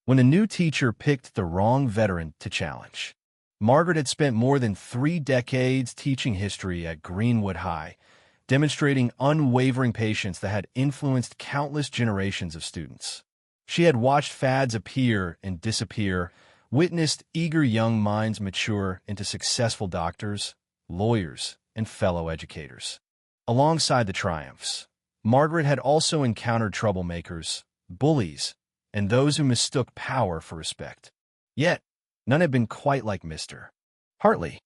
when a new teacher picked the wrong veteran to challenge. Margaret had spent more than 3 decades teaching history at Greenwood High, demonstrating unwavering patience that had influenced countless generations of students. She had watched fads appear and disappear, witnessed eager young minds mature into successful doctors, lawyers, and fellow educators. Alongside the triumphs, Margaret had also encountered troublemakers, bullies, and those who mistook power for respect. Yet, none had been quite like Mr. Hartley.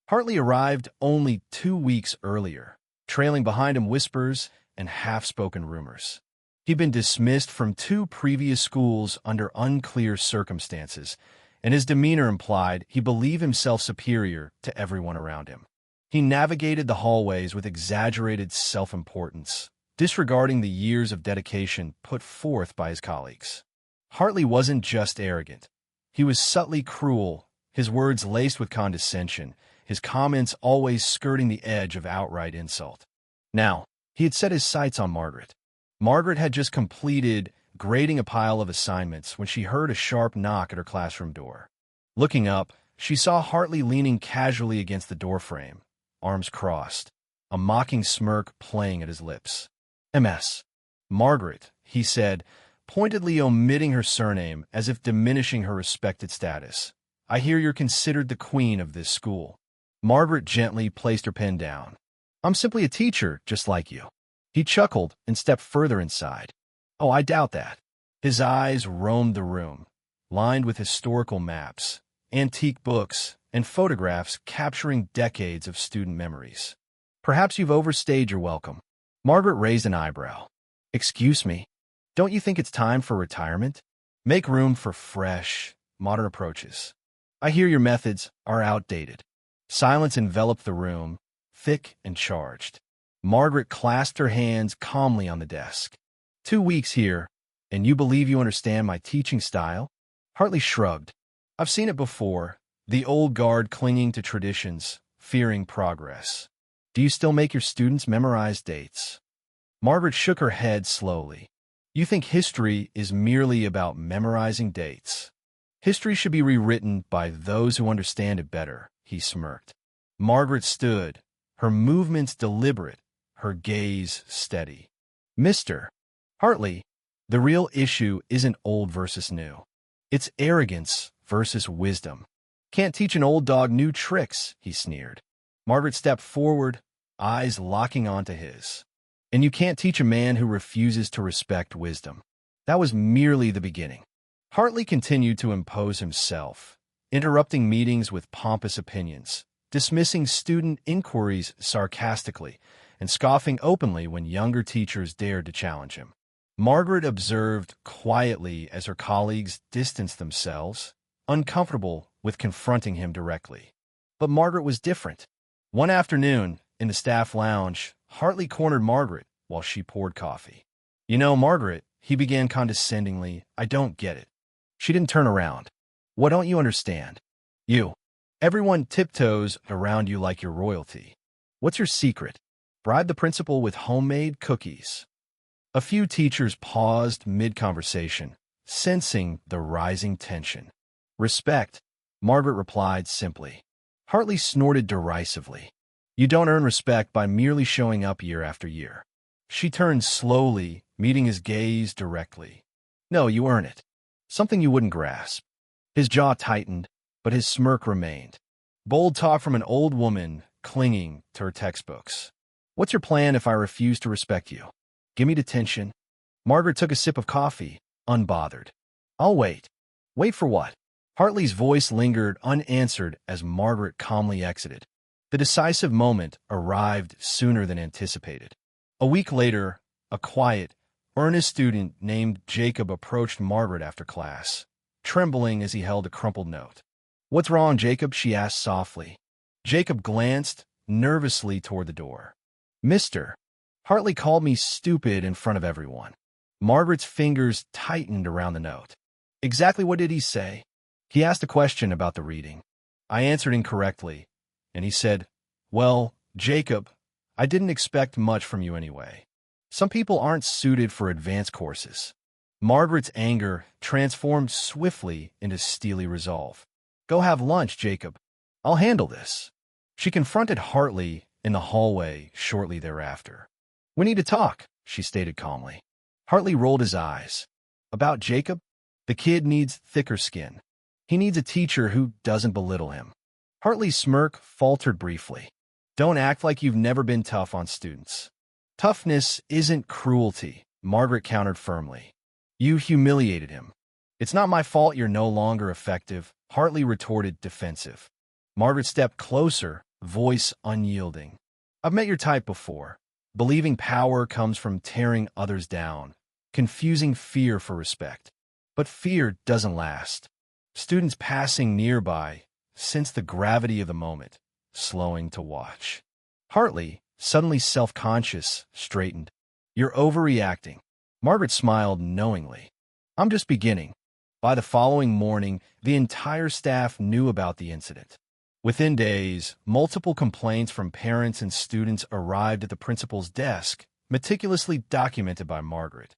Hartley arrived only 2 weeks earlier, trailing behind him whispers and half-spoken rumors. He'd been dismissed from 2 previous schools under unclear circumstances, and his demeanor implied he believed himself superior to everyone around him. He navigated the hallways with exaggerated self-importance, disregarding the years of dedication put forth by his colleagues. Hartley wasn't just arrogant. He was subtly cruel, his words laced with condescension, his comments always skirting the edge of outright insult. Now, he had set his sights on Margaret. Margaret had just completed grading a pile of assignments when she heard a sharp knock at her classroom door. Looking up, she saw Hartley leaning casually against the doorframe, arms crossed, a mocking smirk playing at his lips. "Ms. Margaret," he said, pointedly omitting her surname as if diminishing her respected status. "I hear you're considered the queen of this school." Margaret gently placed her pen down. "I'm simply a teacher, just like you." He chuckled and stepped further inside. "Oh, I doubt that." His eyes roamed the room, lined with historical maps, antique books, and photographs capturing decades of student memories. "Perhaps you've overstayed your welcome." Margaret raised an eyebrow. "Excuse me, don't you think it's time for retirement? Make room for fresh, modern approaches. I hear your methods are outdated." Silence enveloped the room, thick and charged. Margaret clasped her hands calmly on the desk. 2 weeks here, and you believe you understand my teaching style?" Hartley shrugged. "I've seen it before, the old guard clinging to traditions, fearing progress. Do you still make your students memorize dates?" Margaret shook her head slowly. "You think history is merely about memorizing dates. History should be rewritten by those who understand it better," he smirked. Margaret stood, her movements deliberate, her gaze steady. "Mr. Hartley, the real issue isn't old versus new. It's arrogance versus wisdom. Can't teach an old dog new tricks," he sneered. Margaret stepped forward, eyes locking onto his. "And you can't teach a man who refuses to respect wisdom." That was merely the beginning. Hartley continued to impose himself, interrupting meetings with pompous opinions, dismissing student inquiries sarcastically, and scoffing openly when younger teachers dared to challenge him. Margaret observed quietly as her colleagues distanced themselves, uncomfortable with confronting him directly. But Margaret was different. One afternoon, in the staff lounge, Hartley cornered Margaret while she poured coffee. "You know, Margaret," he began condescendingly, "I don't get it." She didn't turn around. "What don't you understand? You. Everyone tiptoes around you like you're royalty. What's your secret? Bribe the principal with homemade cookies." A few teachers paused mid-conversation, sensing the rising tension. "Respect," Margaret replied simply. Hartley snorted derisively. "You don't earn respect by merely showing up year after year." She turned slowly, meeting his gaze directly. "No, you earn it. Something you wouldn't grasp." His jaw tightened, but his smirk remained. Bold talk from an old woman clinging to her textbooks. "What's your plan if I refuse to respect you? Give me detention." Margaret took a sip of coffee, unbothered. "I'll wait." "Wait for what?" Hartley's voice lingered unanswered as Margaret calmly exited. The decisive moment arrived sooner than anticipated. A week later, a quiet, earnest student named Jacob approached Margaret after class, trembling as he held a crumpled note. "What's wrong, Jacob?" she asked softly. Jacob glanced nervously toward the door. "Mr. Hartley called me stupid in front of everyone." Margaret's fingers tightened around the note. "Exactly what did he say?" "He asked a question about the reading. I answered incorrectly, and he said, 'Well, Jacob, I didn't expect much from you anyway. Some people aren't suited for advanced courses.'" Margaret's anger transformed swiftly into steely resolve. Go have lunch, Jacob. I'll handle this. She confronted Hartley in the hallway shortly thereafter. We need to talk, she stated calmly. Hartley rolled his eyes. About Jacob? The kid needs thicker skin. He needs a teacher who doesn't belittle him. Hartley's smirk faltered briefly. Don't act like you've never been tough on students. Toughness isn't cruelty, Margaret countered firmly. You humiliated him. It's not my fault you're no longer effective, Hartley retorted, defensive. Margaret stepped closer, voice unyielding. I've met your type before. Believing power comes from tearing others down, confusing fear for respect. But fear doesn't last. Students passing nearby sensed the gravity of the moment, slowing to watch. Hartley, suddenly self-conscious, straightened. You're overreacting. Margaret smiled knowingly. I'm just beginning. By the following morning, the entire staff knew about the incident. Within days, multiple complaints from parents and students arrived at the principal's desk, meticulously documented by Margaret.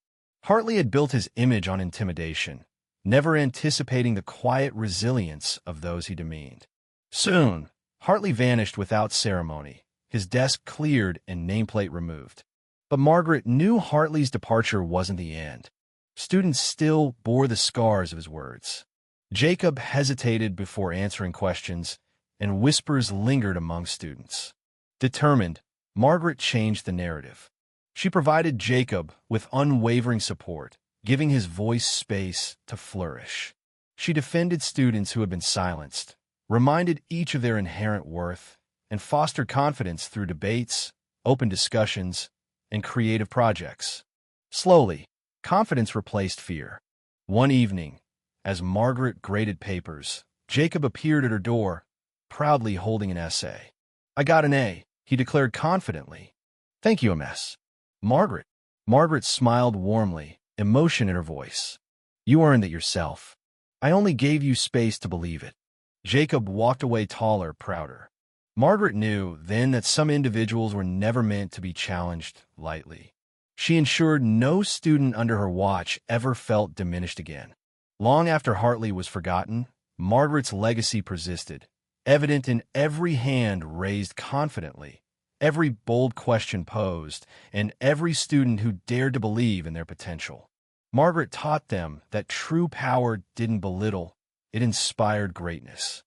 Hartley had built his image on intimidation, never anticipating the quiet resilience of those he demeaned. Soon, Hartley vanished without ceremony, his desk cleared and nameplate removed. But Margaret knew Hartley's departure wasn't the end. Students still bore the scars of his words. Jacob hesitated before answering questions, and whispers lingered among students. Determined, Margaret changed the narrative. She provided Jacob with unwavering support, giving his voice space to flourish. She defended students who had been silenced, reminded each of their inherent worth, and fostered confidence through debates, open discussions, and creative projects. Slowly, confidence replaced fear. One evening, as Margaret graded papers, Jacob appeared at her door, proudly holding an essay. I got an A, he declared confidently. Thank you, MS. Margaret. Margaret smiled warmly, emotion in her voice. You earned it yourself. I only gave you space to believe it. Jacob walked away taller, prouder. Margaret knew then that some individuals were never meant to be challenged lightly. She ensured no student under her watch ever felt diminished again. Long after Hartley was forgotten, Margaret's legacy persisted, evident in every hand raised confidently, every bold question posed, and every student who dared to believe in their potential. Margaret taught them that true power didn't belittle, it inspired greatness.